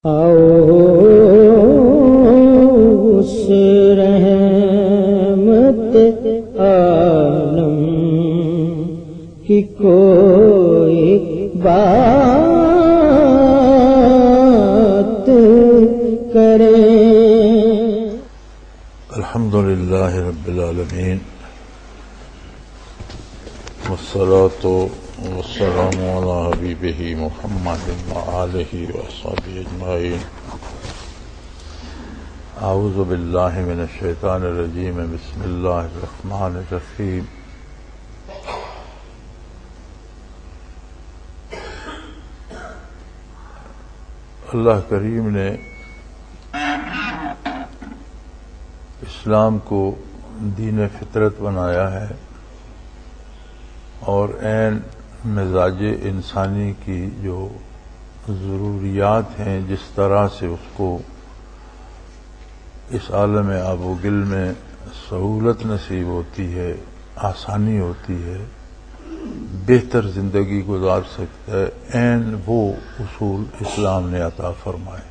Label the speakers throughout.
Speaker 1: آؤ اس رحمت عالم کی کوئی بات کرے۔
Speaker 2: الحمدللہ رب العالمین والصلاة والسلام علی حبیبہ محمد وآلہ وصحبہ اجمعین۔ اعوذ باللہ من الشیطان الرجیم، بسم اللہ الرحمن الرحیم۔ اللہ کریم نے اسلام کو دین فطرت بنایا ہے اور عین مزاج انسانی کی جو ضروریات ہیں، جس طرح سے اس کو اس عالم آب و گل میں سہولت نصیب ہوتی ہے، آسانی ہوتی ہے، بہتر زندگی گزار سکتا ہے، عین وہ اصول اسلام نے عطا فرمائے۔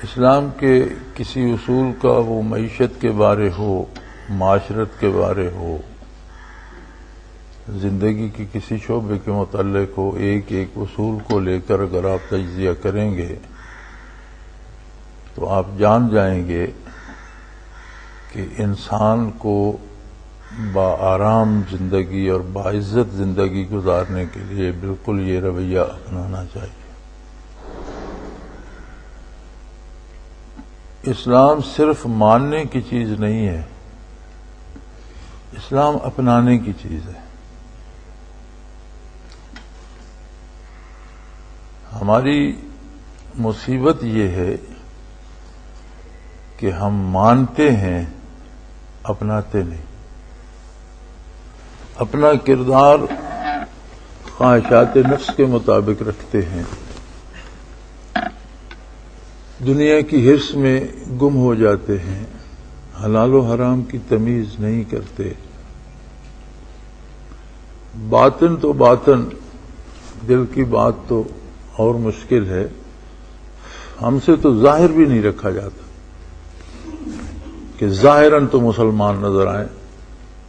Speaker 2: اسلام کے کسی اصول کا وہ معیشت کے بارے ہو، معاشرت کے بارے ہو، زندگی کے کسی شعبے کے متعلق ہو، ایک ایک اصول کو لے کر اگر آپ تجزیہ کریں گے تو آپ جان جائیں گے کہ انسان کو با-آرام زندگی اور باعزت زندگی گزارنے کے لیے بالکل یہ رویہ اپنانا چاہیے۔ اسلام صرف ماننے کی چیز نہیں ہے، اسلام اپنانے کی چیز ہے۔ ہماری مصیبت یہ ہے کہ ہم مانتے ہیں، اپناتے نہیں۔ اپنا کردار خواہشات نفس کے مطابق رکھتے ہیں، دنیا کی حرص میں گم ہو جاتے ہیں، حلال و حرام کی تمیز نہیں کرتے۔ باطن تو باطن، دل کی بات تو اور مشکل ہے، ہم سے تو ظاہر بھی نہیں رکھا جاتا کہ ظاہراً تو مسلمان نظر آئیں،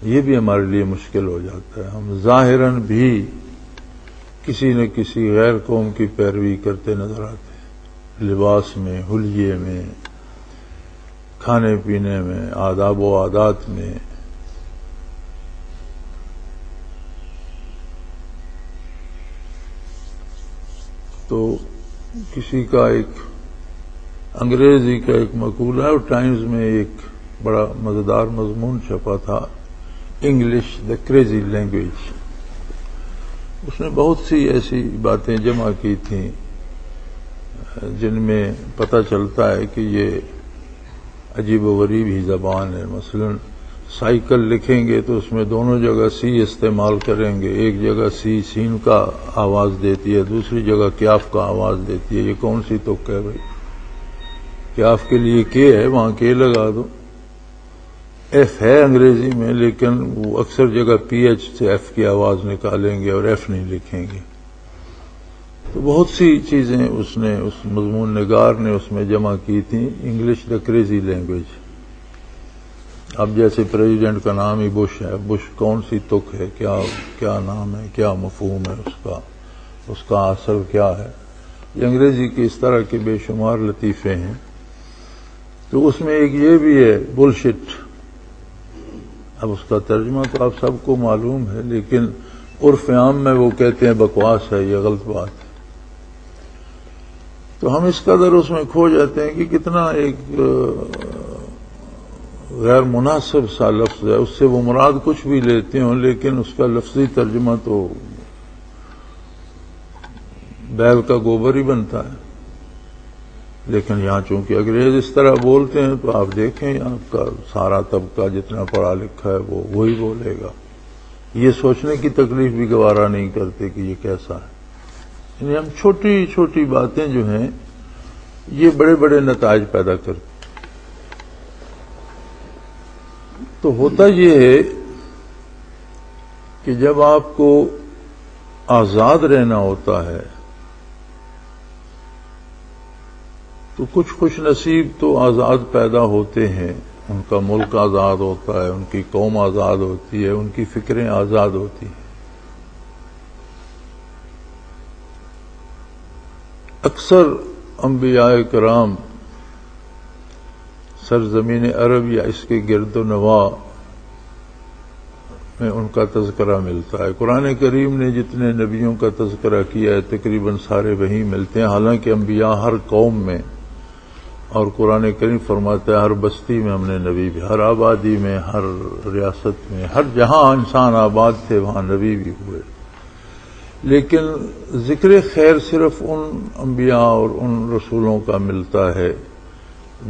Speaker 2: یہ بھی ہمارے لیے مشکل ہو جاتا ہے۔ ہم ظاہراً بھی کسی نہ کسی غیر قوم کی پیروی کرتے نظر آتے ہیں، لباس میں، حلیے میں، کھانے پینے میں، آداب و عادات میں۔ تو کسی کا ایک انگریزی کا ایک مقولہ ہے، اور ٹائمز میں ایک بڑا مزیدار مضمون چھپا تھا، انگلش دا کریزی لینگویج۔ اس نے بہت سی ایسی باتیں جمع کی تھیں جن میں پتہ چلتا ہے کہ یہ عجیب و غریب ہی زبان ہے۔ مثلا سائیکل لکھیں گے تو اس میں دونوں جگہ سی استعمال کریں گے، ایک جگہ سی سین کا آواز دیتی ہے، دوسری جگہ کیاف کا آواز دیتی ہے۔ یہ کون سی تک ہے بھائی؟ کیاف کے لیے کے ہے، وہاں کے لگا دو۔ ایف ہے انگریزی میں، لیکن وہ اکثر جگہ پی ایچ سے ایف کی آواز نکالیں گے اور ایف نہیں لکھیں گے۔ تو بہت سی چیزیں اس مضمون نگار نے اس میں جمع کی تھیں، انگلش دا کریزی لینگویج۔ اب جیسے پریزیڈنٹ کا نام ہی بش ہے، بش کون سی تک ہے، کیا نام ہے، کیا مفہوم ہے اس کا اثر کیا ہے؟ یہ انگریزی کے اس طرح کے بے شمار لطیفے ہیں۔ تو اس میں ایک یہ بھی ہے بلشٹ۔ اب اس کا ترجمہ تو آپ سب کو معلوم ہے، لیکن عرف عام میں وہ کہتے ہیں بکواس ہے، یہ غلط بات ہے۔ تو ہم اس قدر اس میں کھو جاتے ہیں کہ کتنا ایک غیر مناسب سا لفظ ہے، اس سے وہ مراد کچھ بھی لیتے ہوں، لیکن اس کا لفظی ترجمہ تو بیل کا گوبر ہی بنتا ہے۔ لیکن یہاں چونکہ انگریز اس طرح بولتے ہیں تو آپ دیکھیں یہاں کا سارا طبقہ جتنا پڑھا لکھا ہے وہ وہی بولے گا، یہ سوچنے کی تکلیف بھی گوارا نہیں کرتے کہ یہ کیسا ہے۔ یعنی ہم چھوٹی چھوٹی باتیں جو ہیں یہ بڑے بڑے نتائج پیدا کرتی۔ تو ہوتا یہ ہے کہ جب آپ کو آزاد رہنا ہوتا ہے تو کچھ خوش نصیب تو آزاد پیدا ہوتے ہیں، ان کا ملک آزاد ہوتا ہے، ان کی قوم آزاد ہوتی ہے، ان کی فکریں آزاد ہوتی ہیں۔ اکثر انبیاء کرام سرزمین عرب یا اس کے گرد و نواح میں ان کا تذکرہ ملتا ہے۔ قرآن کریم نے جتنے نبیوں کا تذکرہ کیا ہے تقریباً سارے وہیں ملتے ہیں، حالانکہ انبیاء ہر قوم میں، اور قرآن کریم فرماتا ہے ہر بستی میں ہم نے نبی بھی، ہر آبادی میں، ہر ریاست میں، ہر جہاں انسان آباد تھے وہاں نبی بھی ہوئے، لیکن ذکر خیر صرف ان انبیاء اور ان رسولوں کا ملتا ہے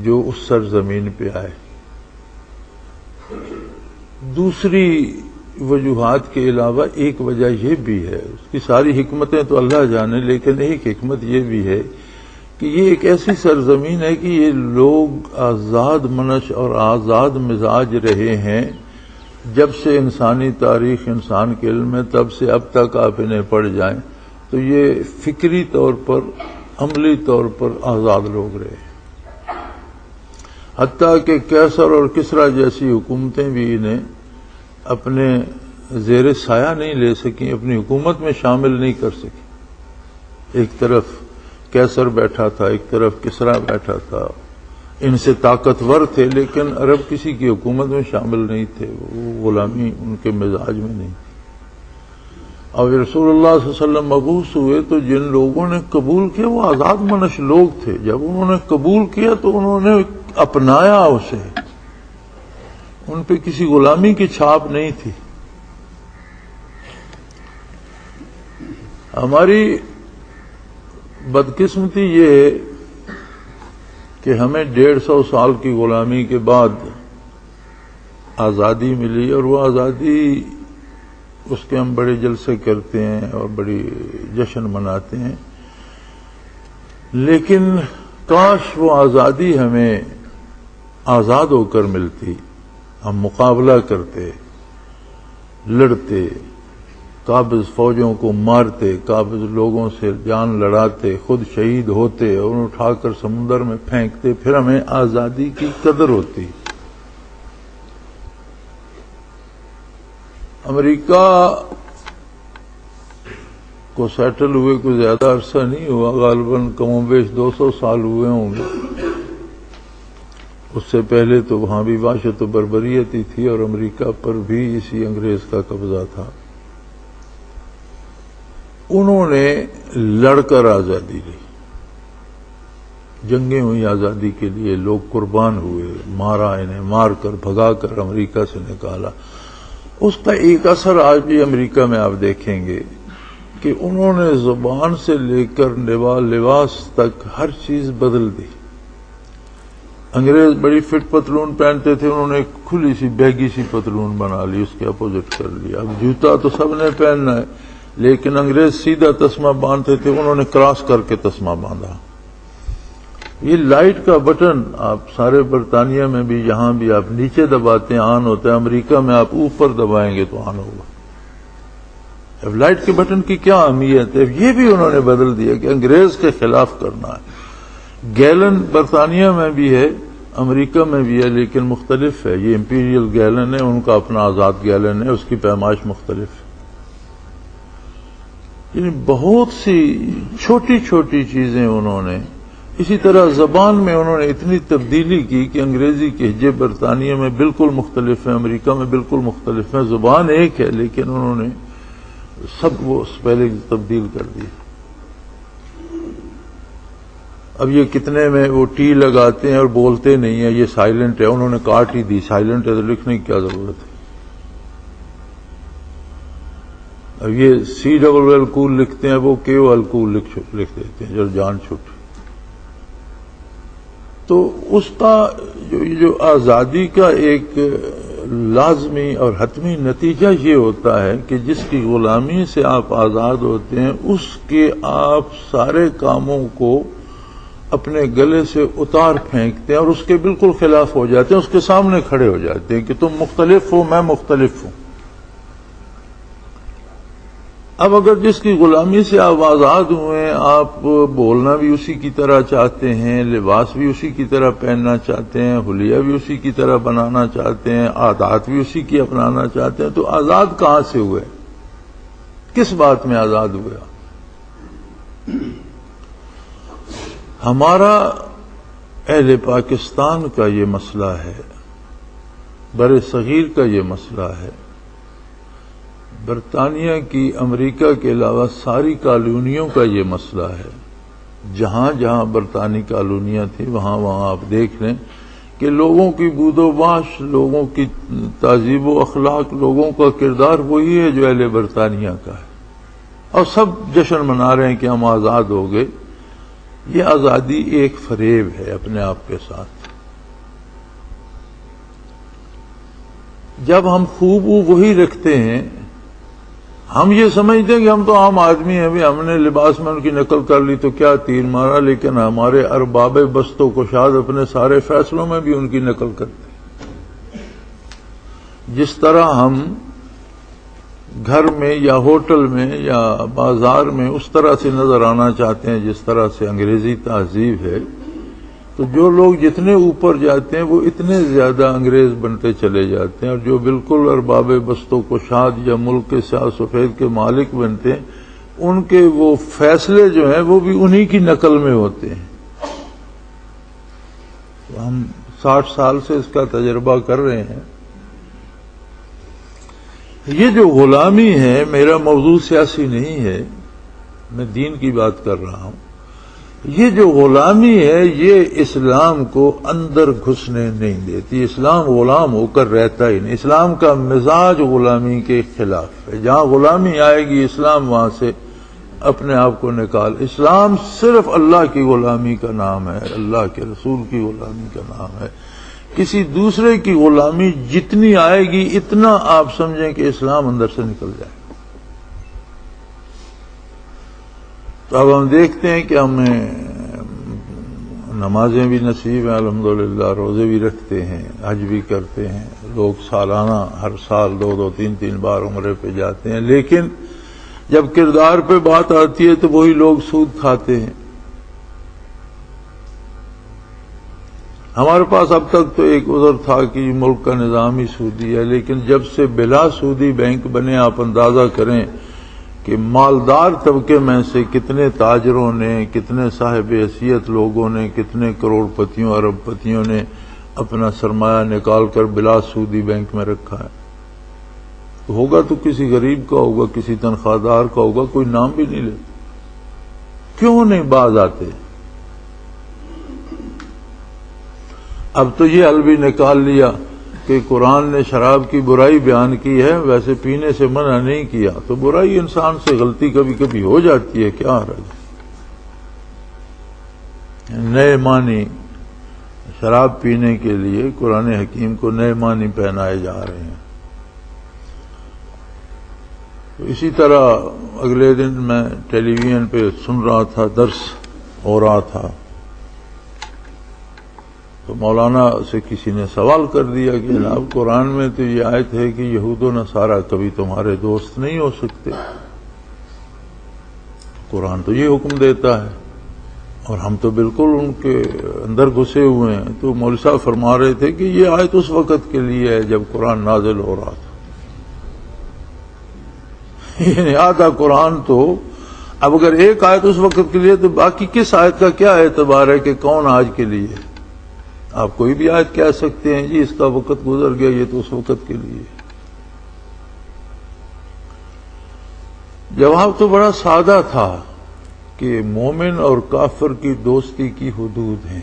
Speaker 2: جو اس سرزمین پہ آئے۔ دوسری وجوہات کے علاوہ ایک وجہ یہ بھی ہے، اس کی ساری حکمتیں تو اللہ جانے، لیکن ایک حکمت یہ بھی ہے کہ یہ ایک ایسی سرزمین ہے کہ یہ لوگ آزاد منش اور آزاد مزاج رہے ہیں جب سے انسانی تاریخ انسان کے علم میں، تب سے اب تک آپ انہیں پڑھ جائیں تو یہ فکری طور پر، عملی طور پر آزاد لوگ رہے، حتیٰ کہ کیسر اور کسریٰ جیسی حکومتیں بھی انہیں اپنے زیر سایہ نہیں لے سکیں، اپنی حکومت میں شامل نہیں کر سکیں۔ ایک طرف کیسر بیٹھا تھا، ایک طرف کسریٰ بیٹھا تھا، ان سے طاقتور تھے لیکن عرب کسی کی حکومت میں شامل نہیں تھے، وہ غلامی ان کے مزاج میں نہیں تھی۔ اور رسول اللہ صلی اللہ علیہ وسلم مبعوث ہوئے تو جن لوگوں نے قبول کیا وہ آزاد منش لوگ تھے، جب انہوں نے قبول کیا تو انہوں نے اپنایا اسے، ان پہ کسی غلامی کی چھاپ نہیں تھی۔ ہماری بدقسمتی یہ ہے کہ ہمیں 150 سال کی غلامی کے بعد آزادی ملی، اور وہ آزادی اس کے ہم بڑے جلسے کرتے ہیں اور بڑی جشن مناتے ہیں، لیکن کاش وہ آزادی ہمیں آزاد ہو کر ملتی، ہم مقابلہ کرتے، لڑتے، قابض فوجوں کو مارتے، قابض لوگوں سے جان لڑاتے، خود شہید ہوتے اور انہیں اٹھا کر سمندر میں پھینکتے، پھر ہمیں آزادی کی قدر ہوتی۔ امریکہ کو سیٹل ہوئے کوئی زیادہ عرصہ نہیں ہوا، غالباً کم و بیش 200 سال ہوئے ہوں گے۔ اس سے پہلے تو وہاں بھی وحشت و بربریت ہی تھی، اور امریکہ پر بھی اسی انگریز کا قبضہ تھا۔ انہوں نے لڑ کر آزادی لی، جنگیں ہوئی آزادی کے لیے، لوگ قربان ہوئے، مارا انہیں، مار کر بھگا کر امریکہ سے نکالا۔ اس کا ایک اثر آج بھی امریکہ میں آپ دیکھیں گے کہ انہوں نے زبان سے لے کر لباس تک ہر چیز بدل دی۔ انگریز بڑی فٹ پتلون پہنتے تھے، انہوں نے ایک کھلی سی بیگی سی پتلون بنا لی، اس کے اپوزٹ کر لیا۔ اب جوتا تو سب نے پہننا ہے، لیکن انگریز سیدھا تسمہ باندھتے تھے، انہوں نے کراس کر کے تسمہ باندھا۔ یہ لائٹ کا بٹن آپ سارے برطانیہ میں بھی، یہاں بھی آپ نیچے دباتے ہیں آن ہوتا ہے، امریکہ میں آپ اوپر دبائیں گے تو آن ہوگا۔ اب لائٹ کے بٹن کی کیا اہمیت ہے؟ یہ بھی انہوں نے بدل دیا کہ انگریز کے خلاف کرنا ہے۔ گیلن برطانیہ میں بھی ہے، امریکہ میں بھی ہے، لیکن مختلف ہے۔ یہ امپیریل گیلن ہے، ان کا اپنا آزاد گیلن ہے، اس کی پیمائش مختلف ہے۔ یعنی بہت سی چھوٹی چھوٹی چیزیں انہوں نے، اسی طرح زبان میں انہوں نے اتنی تبدیلی کی کہ انگریزی کے لہجے برطانیہ میں بالکل مختلف ہیں، امریکہ میں بالکل مختلف ہیں، زبان ایک ہے لیکن انہوں نے سب وہ سپیلنگ تبدیل کر دی۔ اب یہ کتنے میں وہ ٹی لگاتے ہیں اور بولتے نہیں ہیں، یہ سائلنٹ ہے، انہوں نے کاٹ ہی دی، سائلنٹ ہے تو لکھنے کی کیا ضرورت ہے۔ اب یہ CLL کول لکھتے ہیں، وہ KOL کول لکھ دیتے ہیں، جان چھٹ۔ تو اس کا جو آزادی کا ایک لازمی اور حتمی نتیجہ یہ ہوتا ہے کہ جس کی غلامی سے آپ آزاد ہوتے ہیں، اس کے آپ سارے کاموں کو اپنے گلے سے اتار پھینکتے ہیں اور اس کے بالکل خلاف ہو جاتے ہیں، اس کے سامنے کھڑے ہو جاتے ہیں کہ تم مختلف ہو، میں مختلف ہوں۔ اب اگر جس کی غلامی سے آپ آزاد ہوئے، آپ بولنا بھی اسی کی طرح چاہتے ہیں، لباس بھی اسی کی طرح پہننا چاہتے ہیں، حلیہ بھی اسی کی طرح بنانا چاہتے ہیں، عادات بھی اسی کی اپنانا چاہتے ہیں، تو آزاد کہاں سے ہوئے؟ کس بات میں آزاد ہوئے؟ ہمارا اہل پاکستان کا یہ مسئلہ ہے، بر صغیر کا یہ مسئلہ ہے، برطانیہ کی، امریکہ کے علاوہ ساری کالونیوں کا یہ مسئلہ ہے۔ جہاں جہاں برطانوی کالونیاں تھیں وہاں وہاں آپ دیکھ لیں کہ لوگوں کی بود و باش، لوگوں کی تہذیب و اخلاق، لوگوں کا کردار وہی ہے جو اہل برطانیہ کا ہے، اور سب جشن منا رہے ہیں کہ ہم آزاد ہو گئے۔ یہ آزادی ایک فریب ہے اپنے آپ کے ساتھ۔ جب ہم خوب وہی رکھتے ہیں، ہم یہ سمجھتے ہیں کہ ہم تو عام آدمی ہیں، بھی ہم نے لباس میں ان کی نقل کر لی تو کیا تیر مارا، لیکن ہمارے ارباب بست و کشاد اپنے سارے فیصلوں میں بھی ان کی نقل کرتے ہیں۔ جس طرح ہم گھر میں یا ہوٹل میں یا بازار میں اس طرح سے نظر آنا چاہتے ہیں جس طرح سے انگریزی تہذیب ہے، تو جو لوگ جتنے اوپر جاتے ہیں وہ اتنے زیادہ انگریز بنتے چلے جاتے ہیں، اور جو بالکل ارباب بست و کشاد یا ملک کے سیاہ سفید کے مالک بنتے ہیں، ان کے وہ فیصلے جو ہیں وہ بھی انہی کی نقل میں ہوتے ہیں۔ تو ہم 60 سال سے اس کا تجربہ کر رہے ہیں۔ یہ جو غلامی ہے، میرا موضوع سیاسی نہیں ہے، میں دین کی بات کر رہا ہوں۔ یہ جو غلامی ہے یہ اسلام کو اندر گھسنے نہیں دیتی۔ اسلام غلام ہو کر رہتا ہی نہیں، اسلام کا مزاج غلامی کے خلاف ہے۔ جہاں غلامی آئے گی اسلام وہاں سے اپنے آپ کو نکال۔ اسلام صرف اللہ کی غلامی کا نام ہے، اللہ کے رسول کی غلامی کا نام ہے۔ کسی دوسرے کی غلامی جتنی آئے گی اتنا آپ سمجھیں کہ اسلام اندر سے نکل جائے۔ تو اب ہم دیکھتے ہیں کہ ہمیں نمازیں بھی نصیب ہیں الحمدللہ، روزے بھی رکھتے ہیں، حج بھی کرتے ہیں، لوگ سالانہ ہر سال 2 3 بار عمرے پہ جاتے ہیں، لیکن جب کردار پہ بات آتی ہے تو وہی لوگ سود کھاتے ہیں۔ ہمارے پاس اب تک تو ایک عذر تھا کہ ملک کا نظام ہی سودی ہے، لیکن جب سے بلا سودی بینک بنے، آپ اندازہ کریں کہ مالدار طبقے میں سے کتنے تاجروں نے، کتنے صاحب حیثیت لوگوں نے، کتنے کروڑ پتیوں ارب پتیوں نے اپنا سرمایہ نکال کر بلا سودی بینک میں رکھا ہے۔ ہوگا تو کسی غریب کا ہوگا، کسی تنخواہ دار کا ہوگا، کوئی نام بھی نہیں لیتا۔ کیوں نہیں باز آتے؟ اب تو یہ حل بھی نکال لیا کہ قرآن نے شراب کی برائی بیان کی ہے، ویسے پینے سے منع نہیں کیا، تو برائی انسان سے غلطی کبھی کبھی ہو جاتی ہے، کیا حرج؟ نئے معنی شراب پینے کے لیے قرآن حکیم کو نئے معنی پہنائے جا رہے ہیں۔ تو اسی طرح اگلے دن میں ٹیلی ویژن پہ سن رہا تھا، درس ہو رہا تھا، تو مولانا سے کسی نے سوال کر دیا کہ جناب قرآن میں تو یہ آیت ہے کہ یہود و نصارہ کبھی تمہارے دوست نہیں ہو سکتے، قرآن تو یہ حکم دیتا ہے اور ہم تو بالکل ان کے اندر گھسے ہوئے ہیں۔ تو مولوی صاحب فرما رہے تھے کہ یہ آیت اس وقت کے لیے ہے جب قرآن نازل ہو رہا تھا، یعنی آدھا قرآن تو، اب اگر ایک آیت اس وقت کے لیے تو باقی کس آیت کا کیا اعتبار ہے کہ کون آج کے لیے؟ آپ کوئی بھی آیت کہہ سکتے ہیں جی اس کا وقت گزر گیا، یہ تو اس وقت کے لیے۔ جواب تو بڑا سادہ تھا کہ مومن اور کافر کی دوستی کی حدود ہیں۔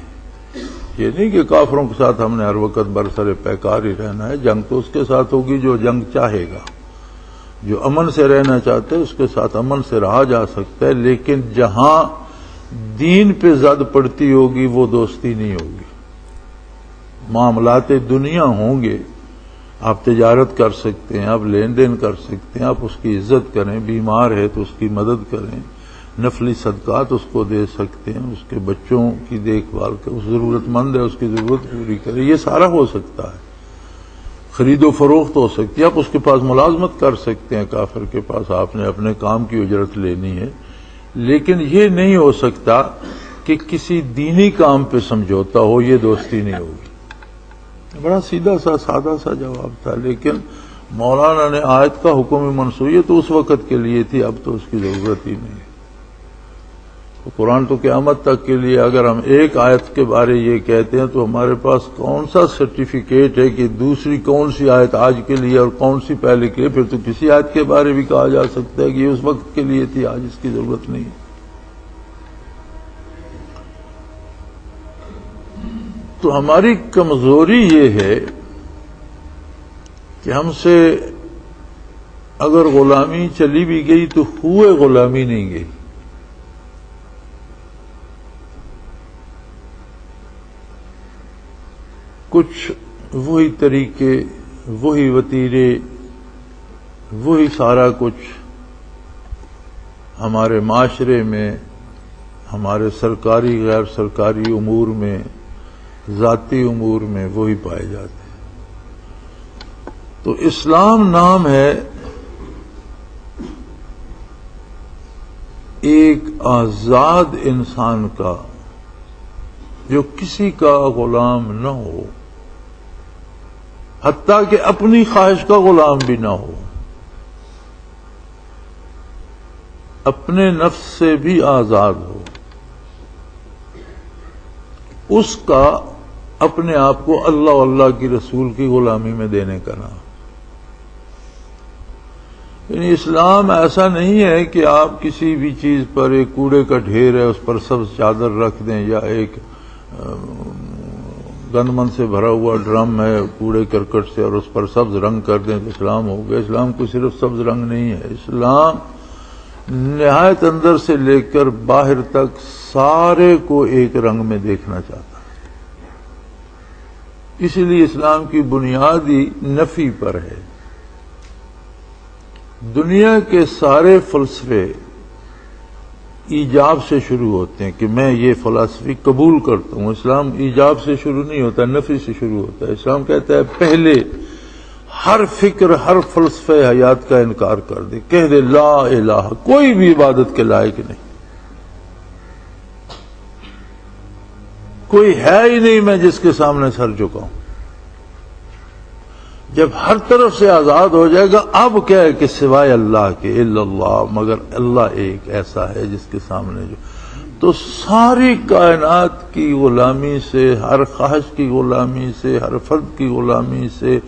Speaker 2: یہ نہیں کہ کافروں کے ساتھ ہم نے ہر وقت برسر پیکار ہی رہنا ہے، جنگ تو اس کے ساتھ ہوگی جو جنگ چاہے گا، جو امن سے رہنا چاہتے ہیں اس کے ساتھ امن سے رہا جا سکتا ہے، لیکن جہاں دین پہ زد پڑتی ہوگی وہ دوستی نہیں ہوگی۔ معاملات دنیا ہوں گے، آپ تجارت کر سکتے ہیں، آپ لین دین کر سکتے ہیں، آپ اس کی عزت کریں، بیمار ہے تو اس کی مدد کریں، نفلی صدقات اس کو دے سکتے ہیں، اس کے بچوں کی دیکھ بھال کریں، اس ضرورت مند ہے اس کی ضرورت پوری کریں، یہ سارا ہو سکتا ہے۔ خرید و فروخت ہو سکتی ہے، آپ اس کے پاس ملازمت کر سکتے ہیں، کافر کے پاس آپ نے اپنے کام کی اجرت لینی ہے، لیکن یہ نہیں ہو سکتا کہ کسی دینی کام پہ سمجھوتا ہو، یہ دوستی نہیں ہوگی۔ بڑا سیدھا سا سادہ سا جواب تھا، لیکن مولانا نے آیت کا حکم منسوخ تو اس وقت کے لیے تھی، اب تو اس کی ضرورت ہی نہیں ہے۔ قرآن تو قیامت تک کے لیے اگر ہم ایک آیت کے بارے یہ کہتے ہیں تو ہمارے پاس کون سا سرٹیفکیٹ ہے کہ دوسری کون سی آیت آج کے لیے اور کون سی پہلے کے لیے؟ پھر تو کسی آیت کے بارے بھی کہا جا سکتا ہے کہ یہ اس وقت کے لیے تھی، آج اس کی ضرورت نہیں ہے۔ تو ہماری کمزوری یہ ہے کہ ہم سے اگر غلامی چلی بھی گئی تو ہوئے غلامی نہیں گئی۔ کچھ وہی طریقے، وہی وتیرے، وہی سارا کچھ ہمارے معاشرے میں، ہمارے سرکاری غیر سرکاری امور میں، ذاتی امور میں وہی پائے جاتے ہیں۔ تو اسلام نام ہے ایک آزاد انسان کا جو کسی کا غلام نہ ہو، حتیٰ کہ اپنی خواہش کا غلام بھی نہ ہو، اپنے نفس سے بھی آزاد ہو، اس کا اپنے آپ کو اللہ و اللہ کی رسول کی غلامی میں دینے کا نام۔ یعنی اسلام ایسا نہیں ہے کہ آپ کسی بھی چیز پر ایک کوڑے کا ڈھیر ہے اس پر سبز چادر رکھ دیں، یا ایک گندمن سے بھرا ہوا ڈرم ہے کوڑے کرکٹ سے اور اس پر سبز رنگ کر دیں تو اسلام ہو گیا۔ اسلام کو صرف سبز رنگ نہیں ہے، اسلام نہایت اندر سے لے کر باہر تک سارے کو ایک رنگ میں دیکھنا چاہتا ہے۔ اسی لیے اسلام کی بنیادی نفی پر ہے۔ دنیا کے سارے فلسفے ایجاب سے شروع ہوتے ہیں کہ میں یہ فلسفی قبول کرتا ہوں۔ اسلام ایجاب سے شروع نہیں ہوتا، نفی سے شروع ہوتا ہے۔ اسلام کہتا ہے پہلے ہر فکر، ہر فلسفہ حیات کا انکار کر دے، کہہ دے لا الہ، کوئی بھی عبادت کے لائق نہیں، کوئی ہے ہی نہیں میں جس کے سامنے سر جھکاؤں۔ جب ہر طرف سے آزاد ہو جائے گا، اب کیا ہے کہ سوائے اللہ کے الا اللہ، مگر اللہ ایک ایسا ہے جس کے سامنے جو، تو ساری کائنات کی غلامی سے، ہر خواہش کی غلامی سے، ہر فرد کی غلامی سے،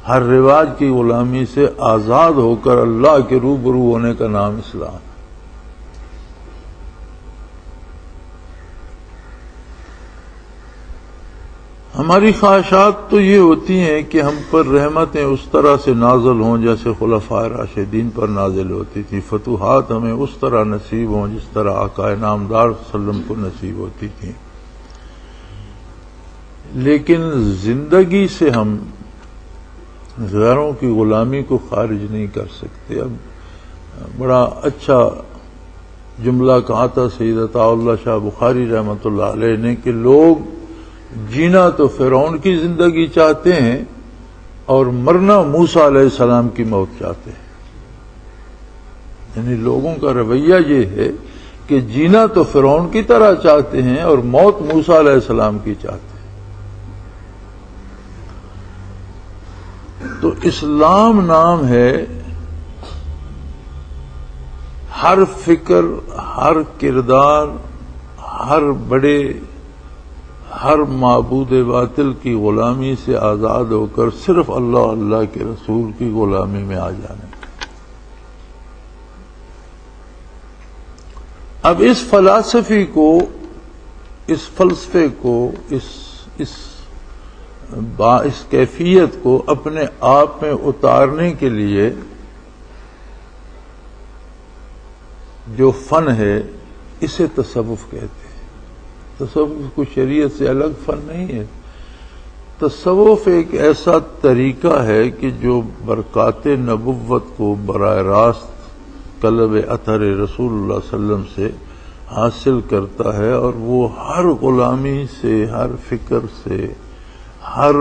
Speaker 2: ہر رواج کی غلامی سے آزاد ہو کر اللہ کے روبرو ہونے کا نام اسلام ہے۔ ہماری خواہشات تو یہ ہوتی ہیں کہ ہم پر رحمتیں اس طرح سے نازل ہوں جیسے خلفائے راشدین پر نازل ہوتی تھی، فتوحات ہمیں اس طرح نصیب ہوں جس طرح آقا نامدار صلی اللہ علیہ وسلم کو نصیب ہوتی تھیں، لیکن زندگی سے ہم غیروں کی غلامی کو خارج نہیں کر سکتے۔ اب بڑا اچھا جملہ کہا تھا سید عطا اللہ شاہ بخاری رحمۃ اللہ علیہ نے کہ لوگ جینا تو فرعون کی زندگی چاہتے ہیں اور مرنا موسیٰ علیہ السلام کی موت چاہتے ہیں۔ یعنی لوگوں کا رویہ یہ ہے کہ جینا تو فرعون کی طرح چاہتے ہیں اور موت موسیٰ علیہ السلام کی چاہتے ہیں۔ تو اسلام نام ہے ہر فکر، ہر کردار، ہر بڑے، ہر معبود باطل کی غلامی سے آزاد ہو کر صرف اللہ اللہ کے رسول کی غلامی میں آ جانے۔ اب اس فلسفے کو، اس فلسفے کو، اس کیفیت کو اپنے آپ میں اتارنے کے لیے جو فن ہے اسے تصوف کہتے ہیں۔ تصوف کو شریعت سے الگ فن نہیں ہے۔ تصوف ایک ایسا طریقہ ہے کہ جو برکات نبوت کو براہ راست قلب اطہر رسول اللہ صلی اللہ علیہ وسلم سے حاصل کرتا ہے، اور وہ ہر غلامی سے، ہر فکر سے، ہر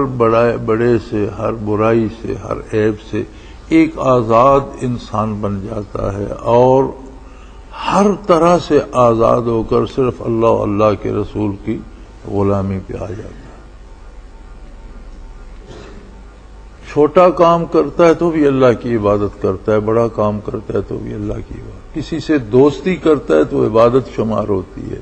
Speaker 2: بڑے سے، ہر برائی سے، ہر عیب سے ایک آزاد انسان بن جاتا ہے اور ہر طرح سے آزاد ہو کر صرف اللہ اور اللہ کے رسول کی غلامی پہ آ جاتا ہے۔ چھوٹا کام کرتا ہے تو بھی اللہ کی عبادت کرتا ہے، بڑا کام کرتا ہے تو بھی اللہ کی عبادت، کسی سے دوستی کرتا ہے تو عبادت شمار ہوتی ہے،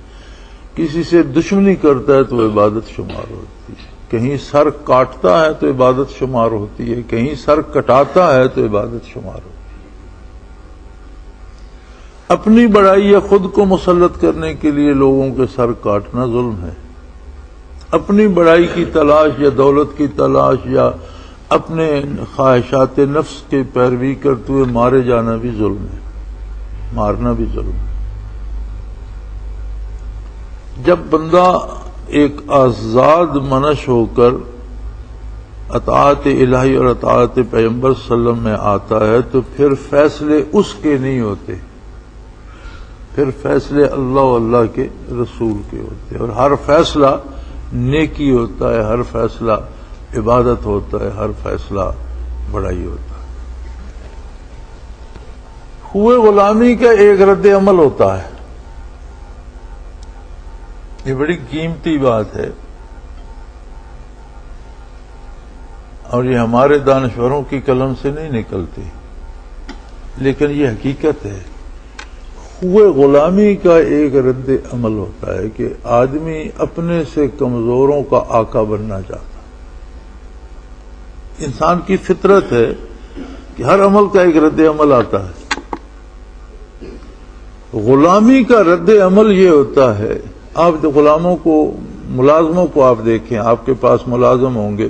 Speaker 2: کسی سے دشمنی کرتا ہے تو عبادت شمار ہوتی ہے، کہیں سر کاٹتا ہے تو عبادت شمار ہوتی ہے، کہیں سر کٹاتا ہے تو عبادت شمار ہوتی ہے۔ اپنی بڑائی یا خود کو مسلط کرنے کے لیے لوگوں کے سر کاٹنا ظلم ہے، اپنی بڑائی کی تلاش یا دولت کی تلاش یا اپنے خواہشات نفس کی پیروی کرتے ہوئے مارے جانا بھی ظلم ہے، مارنا بھی ظلم ہے۔ جب بندہ ایک آزاد منش ہو کر اطاعت الہی اور اطاعت پیغمبر صلی اللہ علیہ وسلم میں آتا ہے تو پھر فیصلے اس کے نہیں ہوتے، پھر فیصلے اللہ و اللہ کے رسول کے ہوتے ہیں، اور ہر فیصلہ نیکی ہوتا ہے، ہر فیصلہ عبادت ہوتا ہے، ہر فیصلہ بڑائی ہوتا ہے۔ ہوئے غلامی کا ایک رد عمل ہوتا ہے، یہ بڑی قیمتی بات ہے، اور یہ ہمارے دانشوروں کی قلم سے نہیں نکلتی، لیکن یہ حقیقت ہے۔ ہوئے غلامی کا ایک رد عمل ہوتا ہے کہ آدمی اپنے سے کمزوروں کا آقا بننا چاہتا ہے۔ انسان کی فطرت ہے کہ ہر عمل کا ایک رد عمل آتا ہے۔ غلامی کا رد عمل یہ ہوتا ہے، آپ غلاموں کو، ملازموں کو آپ دیکھیں، آپ کے پاس ملازم ہوں گے،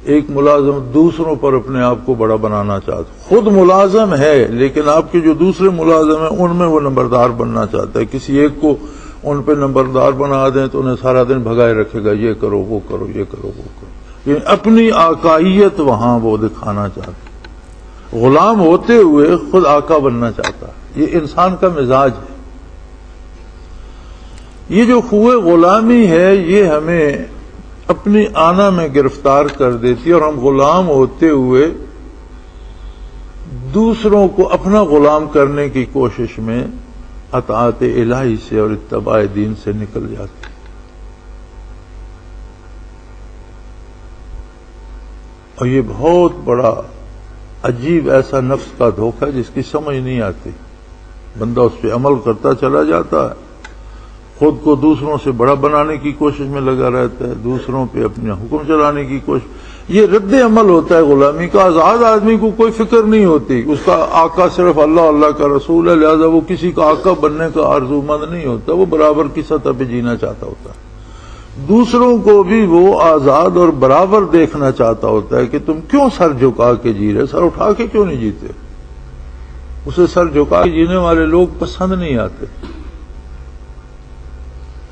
Speaker 2: ایک ملازم دوسروں پر اپنے آپ کو بڑا بنانا چاہتا ہے، خود ملازم ہے لیکن آپ کے جو دوسرے ملازم ہیں ان میں وہ نمبردار بننا چاہتا ہے۔ کسی ایک کو ان پہ نمبردار بنا دیں تو انہیں سارا دن بھگائے رکھے گا، یہ کرو وہ کرو، یہ کرو وہ کرو، یعنی اپنی آقائیت وہاں وہ دکھانا چاہتا ہے۔ غلام ہوتے ہوئے خود آقا بننا چاہتا ہے، یہ انسان کا مزاج ہے۔ یہ جو ہوئے غلامی ہے یہ ہمیں اپنی آنا میں گرفتار کر دیتی ہے، اور ہم غلام ہوتے ہوئے دوسروں کو اپنا غلام کرنے کی کوشش میں اطاعت الہی سے اور اتباع دین سے نکل جاتے ہیں۔ اور یہ بہت بڑا عجیب ایسا نفس کا دھوکہ ہے جس کی سمجھ نہیں آتی، بندہ اس پہ عمل کرتا چلا جاتا ہے، خود کو دوسروں سے بڑا بنانے کی کوشش میں لگا رہتا ہے، دوسروں پہ اپنے حکم چلانے کی کوشش، یہ رد عمل ہوتا ہے غلامی کا۔ آزاد آدمی کو کوئی فکر نہیں ہوتی، اس کا آقا صرف اللہ، اللہ کا رسول ہے، لہذا وہ کسی کا آقا بننے کا آرزو مند نہیں ہوتا، وہ برابر کی سطح پہ جینا چاہتا ہوتا ہے، دوسروں کو بھی وہ آزاد اور برابر دیکھنا چاہتا ہوتا ہے کہ تم کیوں سر جھکا کے جی رہے، سر اٹھا کے کیوں نہیں جیتے۔ اسے سر جھکا کے جینے والے لوگ پسند نہیں آتے،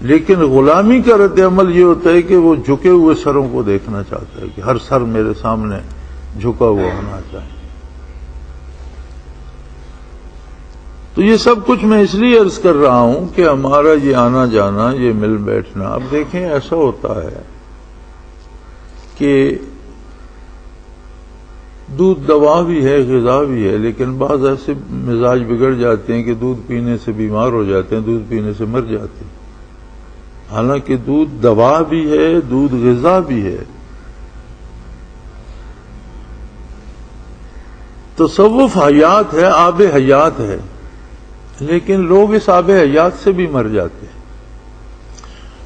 Speaker 2: لیکن غلامی کا رد عمل یہ ہوتا ہے کہ وہ جھکے ہوئے سروں کو دیکھنا چاہتا ہے کہ ہر سر میرے سامنے جھکا ہوا ہونا چاہیے۔ تو یہ سب کچھ میں اس لیے عرض کر رہا ہوں کہ ہمارا یہ آنا جانا، یہ مل بیٹھنا، اب دیکھیں ایسا ہوتا ہے کہ دودھ دوا بھی ہے، غذا بھی ہے، لیکن بعض ایسے مزاج بگڑ جاتے ہیں کہ دودھ پینے سے بیمار ہو جاتے ہیں، دودھ پینے سے مر جاتے ہیں، حالانکہ دودھ دوا بھی ہے، دودھ غذا بھی ہے۔ تصوف حیات ہے، آب حیات ہے، لیکن لوگ اس آب حیات سے بھی مر جاتے ہیں۔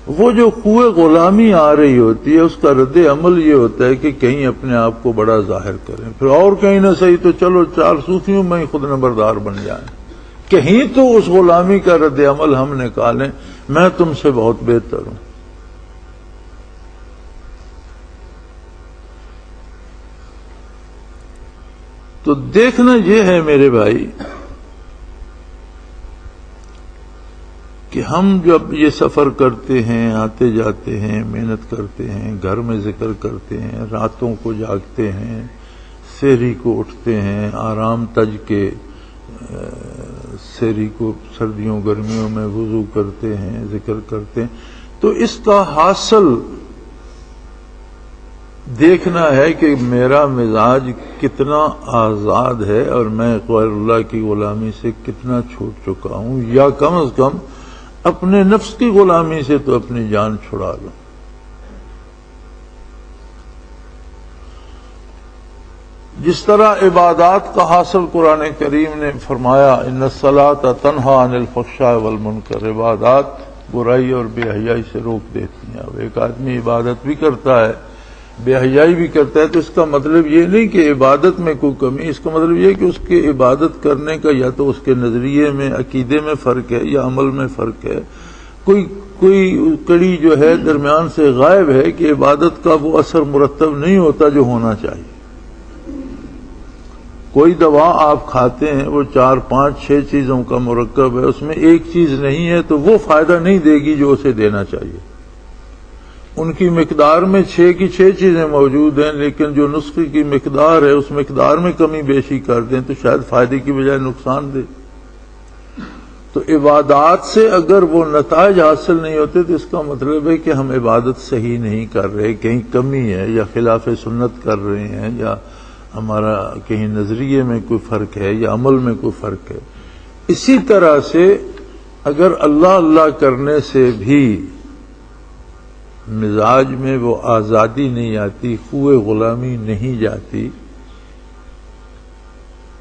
Speaker 2: وہ جو خوئے غلامی آ رہی ہوتی ہے اس کا رد عمل یہ ہوتا ہے کہ کہیں اپنے آپ کو بڑا ظاہر کریں، پھر اور کہیں نہ صحیح تو چلو چار صوفیوں میں ہی خود نمبردار بن جائیں، کہیں تو اس غلامی کا رد عمل ہم نکالیں، میں تم سے بہت بہتر ہوں۔ تو دیکھنا یہ ہے میرے بھائی کہ ہم جب یہ سفر کرتے ہیں، آتے جاتے ہیں، محنت کرتے ہیں، گھر میں ذکر کرتے ہیں، راتوں کو جاگتے ہیں، سحری کو اٹھتے ہیں، آرام تج کے سحری کو سردیوں گرمیوں میں وضو کرتے ہیں، ذکر کرتے ہیں، تو اس کا حاصل دیکھنا ہے کہ میرا مزاج کتنا آزاد ہے اور میں غیر اللہ کی غلامی سے کتنا چھوٹ چکا ہوں، یا کم از کم اپنے نفس کی غلامی سے تو اپنی جان چھڑا لوں۔ جس طرح عبادات کا حاصل قرآن کریم نے فرمایا ان الصلاۃ تنہی عن الفحشاء والمنکر، عبادات برائی اور بے حیائی سے روک دیتی ہیں۔ اب ایک آدمی عبادت بھی کرتا ہے، بے حیائی بھی کرتا ہے، تو اس کا مطلب یہ نہیں کہ عبادت میں کوئی کمی، اس کا مطلب یہ کہ اس کے عبادت کرنے کا یا تو اس کے نظریے میں عقیدے میں فرق ہے یا عمل میں فرق ہے، کوئی کڑی جو ہے درمیان سے غائب ہے کہ عبادت کا وہ اثر مرتب نہیں ہوتا جو ہونا چاہیے۔ کوئی دوا آپ کھاتے ہیں وہ 4 5 6 چیزوں کا مرکب ہے، اس میں ایک چیز نہیں ہے تو وہ فائدہ نہیں دے گی جو اسے دینا چاہیے۔ ان کی مقدار میں 6 کی 6 چیزیں موجود ہیں، لیکن جو نسخے کی مقدار ہے اس مقدار میں کمی بیشی کر دیں تو شاید فائدے کی بجائے نقصان دے۔ تو عبادات سے اگر وہ نتائج حاصل نہیں ہوتے تو اس کا مطلب ہے کہ ہم عبادت صحیح نہیں کر رہے، کہیں کمی ہے یا خلاف سنت کر رہے ہیں، یا ہمارا کہیں نظریے میں کوئی فرق ہے یا عمل میں کوئی فرق ہے۔ اسی طرح سے اگر اللہ اللہ کرنے سے بھی مزاج میں وہ آزادی نہیں آتی، خوئے غلامی نہیں جاتی،